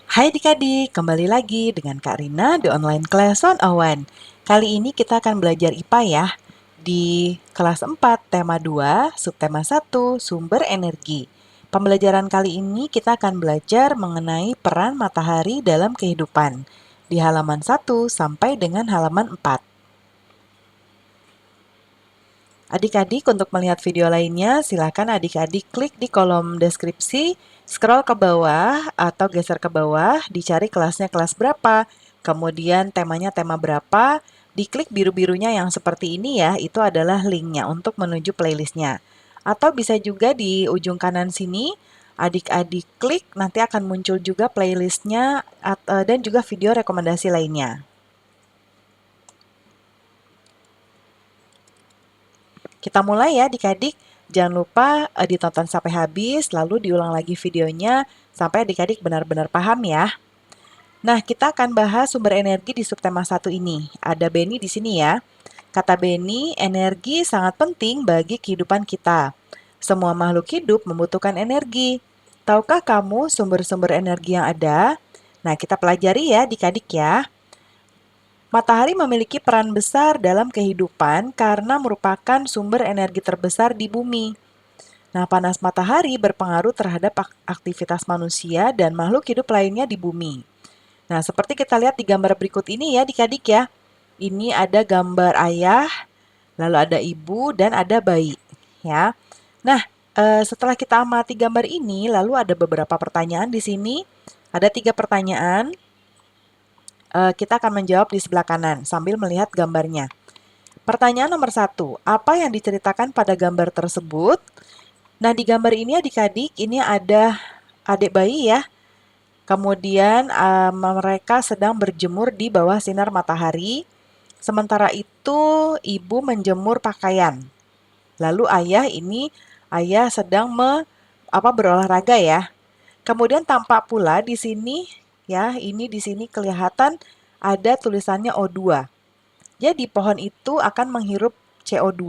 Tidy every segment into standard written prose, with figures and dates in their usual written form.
Hai adik-adik, kembali lagi dengan Kak Rina di online class 101. Kali ini kita akan belajar IPA ya. Di kelas 4, tema 2, subtema 1, sumber energi. Pembelajaran kali ini kita akan belajar mengenai peran matahari dalam kehidupan. Di halaman 1 sampai dengan halaman 4. Adik-adik untuk melihat video lainnya, silakan adik-adik klik di kolom deskripsi, scroll ke bawah atau geser ke bawah, dicari kelasnya kelas berapa, kemudian temanya tema berapa, diklik biru-birunya yang seperti ini ya, itu adalah linknya untuk menuju playlistnya. Atau bisa juga di ujung kanan sini, adik-adik klik, nanti akan muncul juga playlistnya dan juga video rekomendasi lainnya. Kita mulai ya adik-adik. Jangan lupa ditonton sampai habis, lalu diulang lagi videonya sampai adik-adik benar-benar paham ya. Nah, kita akan bahas sumber energi di subtema 1 ini. Ada Benny di sini ya. Kata Benny, energi sangat penting bagi kehidupan kita. Semua makhluk hidup membutuhkan energi. Tahukah kamu sumber-sumber energi yang ada? Nah, kita pelajari ya adik-adik ya. Matahari memiliki peran besar dalam kehidupan karena merupakan sumber energi terbesar di bumi. Nah, panas matahari berpengaruh terhadap aktivitas manusia dan makhluk hidup lainnya di bumi. Nah, seperti kita lihat di gambar berikut ini ya, adik-adik ya. Ini ada gambar ayah, lalu ada ibu, dan ada bayi. Ya. Nah, setelah kita amati gambar ini, lalu ada beberapa pertanyaan di sini. Ada 3 pertanyaan. Kita akan menjawab di sebelah kanan sambil melihat gambarnya. Pertanyaan nomor 1, apa yang diceritakan pada gambar tersebut? Nah, di gambar ini adik-adik, ini ada adik bayi ya. Kemudian mereka sedang berjemur di bawah sinar matahari. Sementara itu ibu menjemur pakaian. Lalu ayah sedang berolahraga ya. Kemudian tampak pula di sini ya, ini di sini kelihatan ada tulisannya O2. Jadi pohon itu akan menghirup CO2.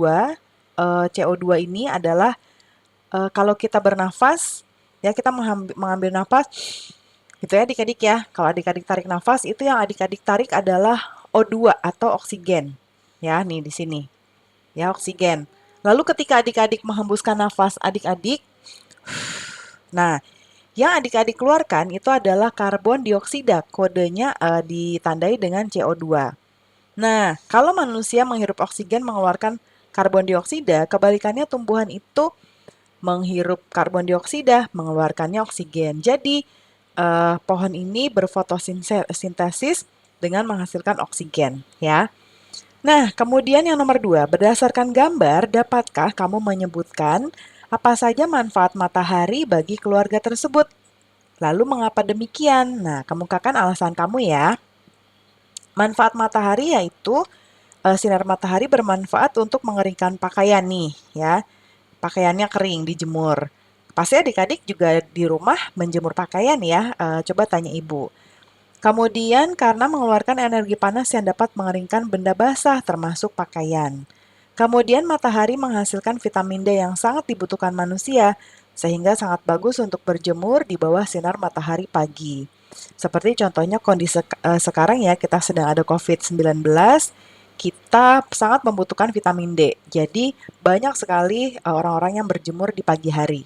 CO2 ini adalah kalau kita bernafas, ya kita mengambil nafas, gitu ya adik-adik ya. Kalau adik-adik tarik nafas, itu yang adik-adik tarik adalah O2 atau oksigen. Ya, nih di sini. Ya, oksigen. Lalu ketika adik-adik menghembuskan nafas adik-adik, nah, yang adik-adik keluarkan itu adalah karbon dioksida. Kodenya ditandai dengan CO2. Nah, kalau manusia menghirup oksigen mengeluarkan karbon dioksida, kebalikannya tumbuhan itu menghirup karbon dioksida, mengeluarkannya oksigen. Jadi, pohon ini berfotosintesis dengan menghasilkan oksigen, ya. Nah, kemudian yang nomor 2, berdasarkan gambar, dapatkah kamu menyebutkan apa saja manfaat matahari bagi keluarga tersebut? Lalu mengapa demikian? Nah, kemukakan alasan kamu ya. Manfaat matahari yaitu sinar matahari bermanfaat untuk mengeringkan pakaian nih, ya. Pakaiannya kering, dijemur. Pasti adik-adik juga di rumah menjemur pakaian ya, coba tanya ibu. Kemudian karena mengeluarkan energi panas yang dapat mengeringkan benda basah termasuk pakaian. Kemudian matahari menghasilkan vitamin D yang sangat dibutuhkan manusia, sehingga sangat bagus untuk berjemur di bawah sinar matahari pagi. Seperti contohnya kondisi sekarang ya, kita sedang ada COVID-19, kita sangat membutuhkan vitamin D. Jadi banyak sekali orang-orang yang berjemur di pagi hari.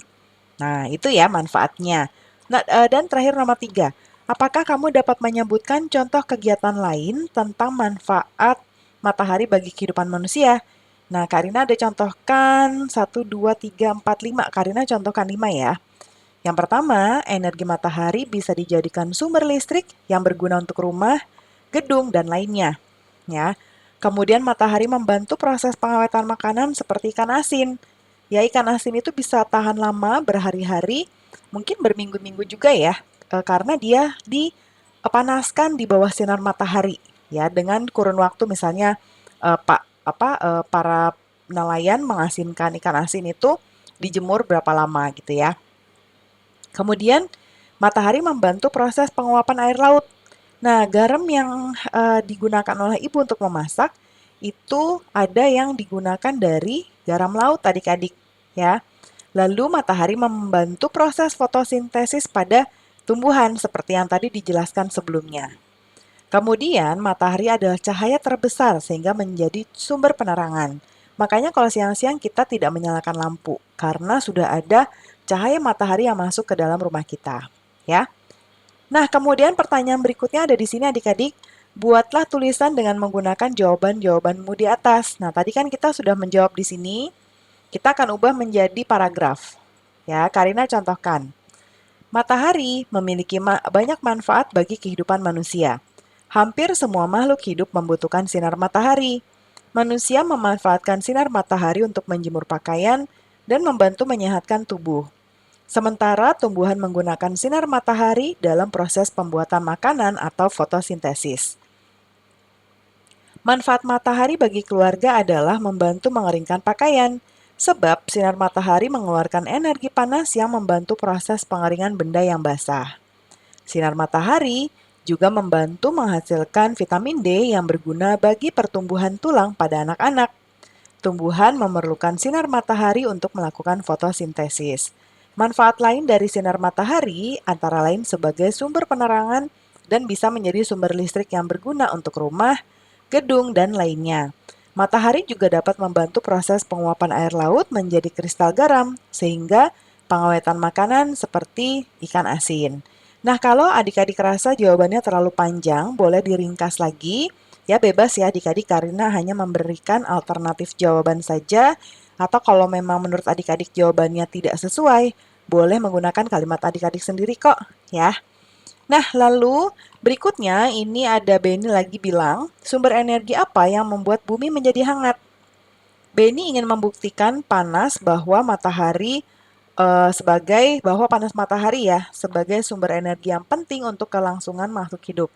Nah, itu ya manfaatnya. Nah, dan terakhir nomor 3. Apakah kamu dapat menyebutkan contoh kegiatan lain tentang manfaat matahari bagi kehidupan manusia? Nah, Karina ada contohkan 1, 2, 3, 4, 5. Karina contohkan 5 ya. Yang pertama, energi matahari bisa dijadikan sumber listrik yang berguna untuk rumah, gedung, dan lainnya. Ya. Kemudian matahari membantu proses pengawetan makanan seperti ikan asin. Ya, ikan asin itu bisa tahan lama berhari-hari, mungkin berminggu-minggu juga ya, karena dia dipanaskan di bawah sinar matahari. Ya, dengan kurun waktu misalnya para nelayan mengasinkan ikan asin itu dijemur berapa lama gitu ya. Kemudian matahari membantu proses penguapan air laut. Nah, garam yang digunakan oleh ibu untuk memasak itu ada yang digunakan dari garam laut adik-adik ya. Lalu matahari membantu proses fotosintesis pada tumbuhan seperti yang tadi dijelaskan sebelumnya. Kemudian, matahari adalah cahaya terbesar sehingga menjadi sumber penerangan. Makanya kalau siang-siang kita tidak menyalakan lampu karena sudah ada cahaya matahari yang masuk ke dalam rumah kita, ya. Nah, kemudian pertanyaan berikutnya ada di sini adik-adik. Buatlah tulisan dengan menggunakan jawaban-jawabanmu di atas. Nah, tadi kan kita sudah menjawab di sini. Kita akan ubah menjadi paragraf. Ya, Karina contohkan. Matahari memiliki banyak manfaat bagi kehidupan manusia. Hampir semua makhluk hidup membutuhkan sinar matahari. Manusia memanfaatkan sinar matahari untuk menjemur pakaian dan membantu menyehatkan tubuh. Sementara tumbuhan menggunakan sinar matahari dalam proses pembuatan makanan atau fotosintesis. Manfaat matahari bagi keluarga adalah membantu mengeringkan pakaian, sebab sinar matahari mengeluarkan energi panas yang membantu proses pengeringan benda yang basah. Sinar matahari juga membantu menghasilkan vitamin D yang berguna bagi pertumbuhan tulang pada anak-anak. Tumbuhan memerlukan sinar matahari untuk melakukan fotosintesis. Manfaat lain dari sinar matahari antara lain sebagai sumber penerangan dan bisa menjadi sumber listrik yang berguna untuk rumah, gedung, dan lainnya. Matahari juga dapat membantu proses penguapan air laut menjadi kristal garam, sehingga pengawetan makanan seperti ikan asin. Nah, kalau adik-adik rasa jawabannya terlalu panjang, boleh diringkas lagi. Ya, bebas ya adik-adik, Karina hanya memberikan alternatif jawaban saja, atau kalau memang menurut adik-adik jawabannya tidak sesuai, boleh menggunakan kalimat adik-adik sendiri kok, ya. Nah, lalu berikutnya ini ada Benny lagi bilang, sumber energi apa yang membuat bumi menjadi hangat? Benny ingin membuktikan bahwa panas matahari ya sebagai sumber energi yang penting untuk kelangsungan makhluk hidup.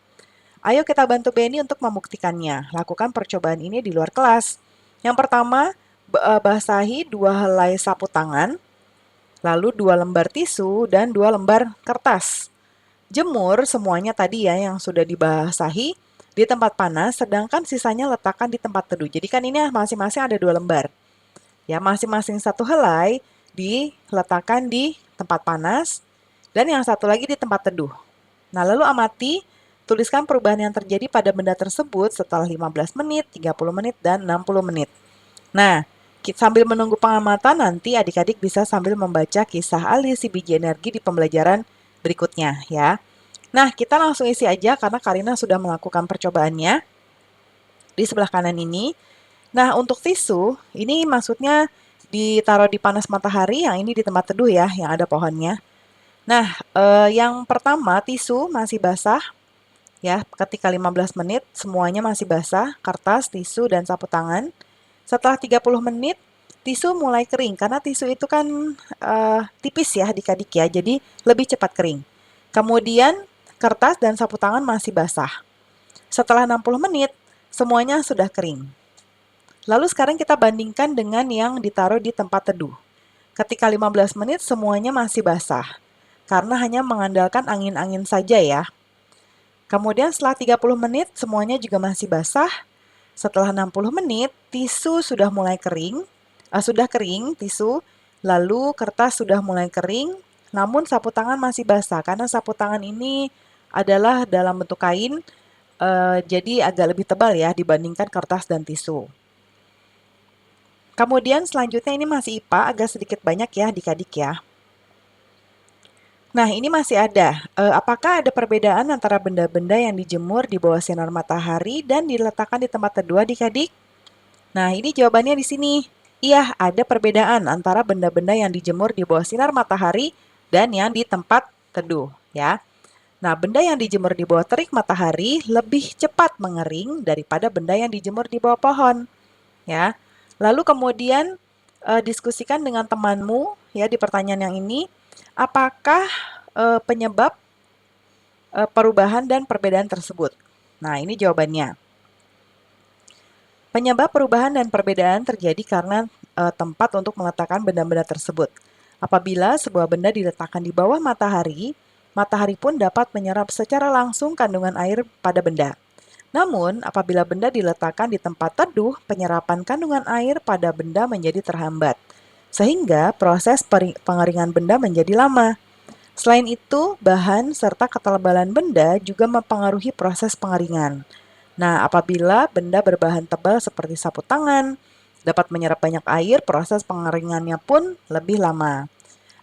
Ayo kita bantu Benny untuk membuktikannya. Lakukan percobaan ini di luar kelas. Yang pertama, basahi 2 helai sapu tangan, lalu 2 lembar tisu dan 2 lembar kertas. Jemur semuanya tadi ya yang sudah dibasahi di tempat panas, sedangkan sisanya letakkan di tempat teduh. Jadi kan ini masing-masing ada 2 lembar. Ya, masing-masing 1 helai diletakkan di tempat panas dan yang satu lagi di tempat teduh. Nah, lalu amati, tuliskan perubahan yang terjadi pada benda tersebut setelah 15 menit, 30 menit, dan 60 menit. Nah, sambil menunggu pengamatan, nanti adik-adik bisa sambil membaca kisah Ali si biji energi di pembelajaran berikutnya ya. Nah, kita langsung isi aja karena Karina sudah melakukan percobaannya di sebelah kanan ini. Nah, untuk tisu, ini maksudnya ditaruh di panas matahari, yang ini di tempat teduh ya, yang ada pohonnya. Nah, yang pertama tisu masih basah, ya, ketika 15 menit semuanya masih basah, kertas, tisu, dan sapu tangan. Setelah 30 menit, tisu mulai kering, karena tisu itu kan tipis ya adik-adik ya, jadi lebih cepat kering. Kemudian kertas dan sapu tangan masih basah. Setelah 60 menit, semuanya sudah kering. Lalu sekarang kita bandingkan dengan yang ditaruh di tempat teduh. Ketika 15 menit semuanya masih basah, karena hanya mengandalkan angin-angin saja ya. Kemudian setelah 30 menit semuanya juga masih basah. Setelah 60 menit, tisu sudah mulai kering, sudah kering tisu, lalu kertas sudah mulai kering, namun sapu tangan masih basah karena sapu tangan ini adalah dalam bentuk kain, jadi agak lebih tebal ya dibandingkan kertas dan tisu. Kemudian selanjutnya ini masih IPA, agak sedikit banyak ya adik-adik ya. Nah, ini masih ada. Apakah ada perbedaan antara benda-benda yang dijemur di bawah sinar matahari dan diletakkan di tempat teduh adik-adik? Nah, ini jawabannya di sini. Iya, ada perbedaan antara benda-benda yang dijemur di bawah sinar matahari dan yang di tempat teduh, ya. Nah, benda yang dijemur di bawah terik matahari lebih cepat mengering daripada benda yang dijemur di bawah pohon, ya. Lalu kemudian diskusikan dengan temanmu ya di pertanyaan yang ini, apakah penyebab perubahan dan perbedaan tersebut? Nah, ini jawabannya. Penyebab perubahan dan perbedaan terjadi karena tempat untuk meletakkan benda-benda tersebut. Apabila sebuah benda diletakkan di bawah matahari, matahari pun dapat menyerap secara langsung kandungan air pada benda. Namun, apabila benda diletakkan di tempat teduh, penyerapan kandungan air pada benda menjadi terhambat, sehingga proses pengeringan benda menjadi lama. Selain itu, bahan serta ketebalan benda juga mempengaruhi proses pengeringan. Nah, apabila benda berbahan tebal seperti sapu tangan dapat menyerap banyak air, proses pengeringannya pun lebih lama.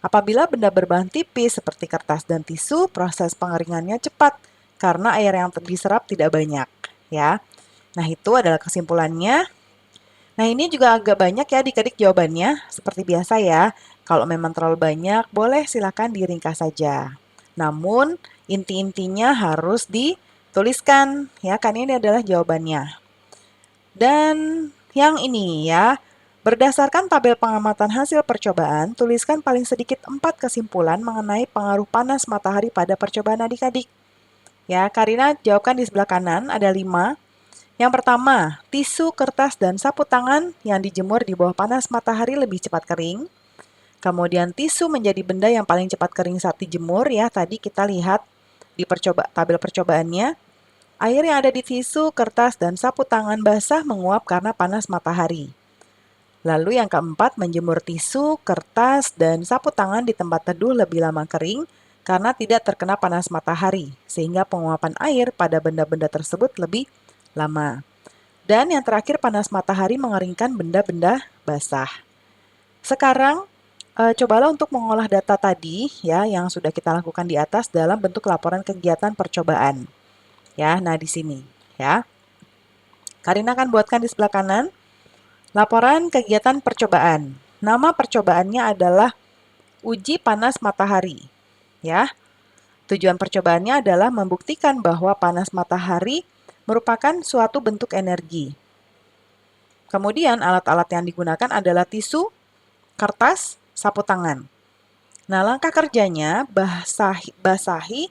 Apabila benda berbahan tipis seperti kertas dan tisu, proses pengeringannya cepat karena air yang diserap tidak banyak, ya. Nah, itu adalah kesimpulannya. Nah, ini juga agak banyak ya adik-adik jawabannya. Seperti biasa ya, kalau memang terlalu banyak, boleh silakan diringkas saja. Namun, inti-intinya harus dituliskan ya, kan ini adalah jawabannya. Dan yang ini ya, berdasarkan tabel pengamatan hasil percobaan, tuliskan paling sedikit 4 kesimpulan mengenai pengaruh panas matahari pada percobaan adik-adik. Ya, Karina jawabkan di sebelah kanan, ada 5. Yang pertama, tisu, kertas, dan sapu tangan yang dijemur di bawah panas matahari lebih cepat kering. Kemudian tisu menjadi benda yang paling cepat kering saat dijemur ya. Tadi kita lihat di tabel percobaannya. Air yang ada di tisu, kertas, dan sapu tangan basah menguap karena panas matahari. Lalu yang keempat, menjemur tisu, kertas, dan sapu tangan di tempat teduh lebih lama kering karena tidak terkena panas matahari, sehingga penguapan air pada benda-benda tersebut lebih lama. Dan yang terakhir, panas matahari mengeringkan benda-benda basah. Sekarang, cobalah untuk mengolah data tadi ya yang sudah kita lakukan di atas dalam bentuk laporan kegiatan percobaan. Ya, nah di sini ya. Karina akan buatkan di sebelah kanan laporan kegiatan percobaan. Nama percobaannya adalah uji panas matahari. Ya. Tujuan percobaannya adalah membuktikan bahwa panas matahari merupakan suatu bentuk energi. Kemudian alat-alat yang digunakan adalah tisu, kertas, sapu tangan. Nah, langkah kerjanya basahi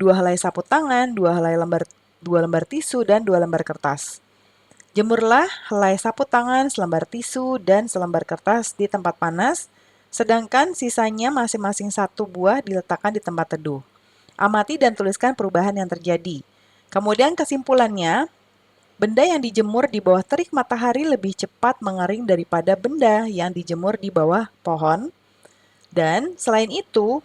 2 helai sapu tangan, 2 lembar tisu, dan 2 lembar kertas. Jemurlah helai sapu tangan, selembar tisu, dan selembar kertas di tempat panas, sedangkan sisanya masing-masing 1 buah diletakkan di tempat teduh. Amati dan tuliskan perubahan yang terjadi. Kemudian kesimpulannya, benda yang dijemur di bawah terik matahari lebih cepat mengering daripada benda yang dijemur di bawah pohon. Dan selain itu,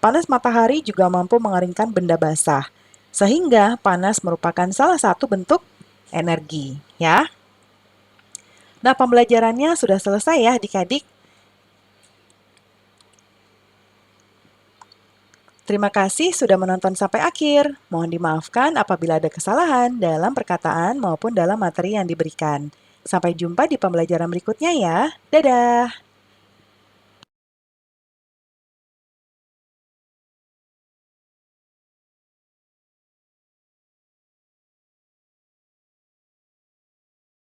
panas matahari juga mampu mengeringkan benda basah, sehingga panas merupakan salah satu bentuk energi, ya. Nah, pembelajarannya sudah selesai ya adik-adik. Terima kasih sudah menonton sampai akhir. Mohon dimaafkan apabila ada kesalahan dalam perkataan maupun dalam materi yang diberikan. Sampai jumpa di pembelajaran berikutnya ya. Dadah!